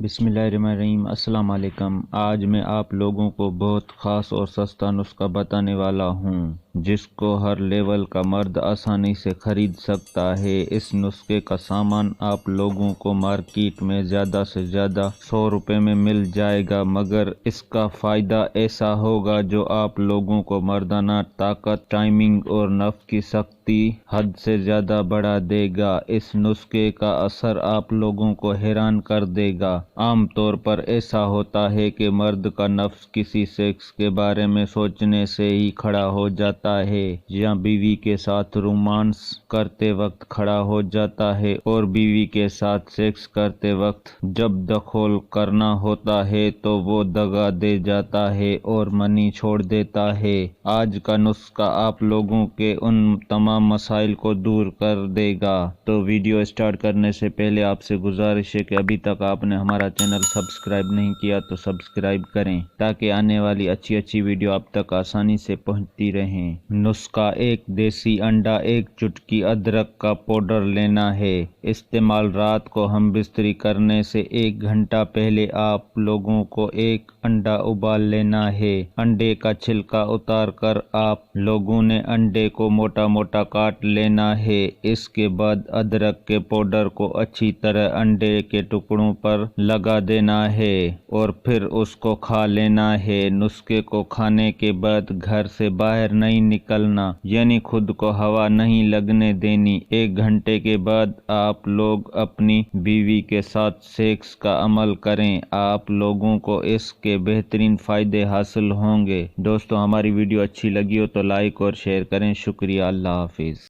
بسم اللہ الرحمن الرحیم۔ السلام علیکم۔ آج میں آپ لوگوں کو بہت خاص اور سستا نسخہ بتانے والا ہوں جس کو ہر لیول کا مرد آسانی سے خرید سکتا ہے۔ اس نسخے کا سامان آپ لوگوں کو مارکیٹ میں زیادہ سے زیادہ 100 روپے میں مل جائے گا، مگر اس کا فائدہ ایسا ہوگا جو آپ لوگوں کو مردانہ طاقت، ٹائمنگ اور نفس کی سختی حد سے زیادہ بڑھا دے گا۔ اس نسخے کا اثر آپ لوگوں کو حیران کر دے گا۔ عام طور پر ایسا ہوتا ہے کہ مرد کا نفس کسی سیکس کے بارے میں سوچنے سے ہی کھڑا ہو جاتا ہے، یا بیوی کے ساتھ رومانس کرتے وقت کھڑا ہو جاتا ہے، اور بیوی کے ساتھ سیکس کرتے وقت جب دخول کرنا ہوتا ہے تو وہ دگا دے جاتا ہے اور منی چھوڑ دیتا ہے۔ آج کا نسخہ آپ لوگوں کے ان تمام مسائل کو دور کر دے گا۔ تو ویڈیو سٹارٹ کرنے سے پہلے آپ سے گزارش ہے کہ ابھی تک آپ نے ہمارا چینل سبسکرائب نہیں کیا تو سبسکرائب کریں تاکہ آنے والی اچھی ویڈیو آپ تک آسانی سے پہنچتی رہیں۔ نسخہ: ایک دیسی انڈا، ایک چٹکی ادرک کا پاؤڈر لینا ہے۔ استعمال: رات کو ہم بستری کرنے سے 1 گھنٹہ پہلے آپ لوگوں کو ایک انڈا ابال لینا ہے۔ انڈے کا چھلکا اتار کر آپ لوگوں نے انڈے کو موٹا موٹا کاٹ لینا ہے۔ اس کے بعد ادرک کے پاؤڈر کو اچھی طرح انڈے کے ٹکڑوں پر لگا دینا ہے اور پھر اس کو کھا لینا ہے۔ نسخے کو کھانے کے بعد گھر سے باہر نہیں نکلنا، یعنی خود کو ہوا نہیں لگنے دینی۔ 1 گھنٹے کے بعد آپ لوگ اپنی بیوی کے ساتھ سیکس کا عمل کریں، آپ لوگوں کو اس کے بہترین فائدے حاصل ہوں گے۔ دوستو، ہماری ویڈیو اچھی لگی ہو تو لائک اور شیئر کریں۔ شکریہ۔ اللہ حافظ۔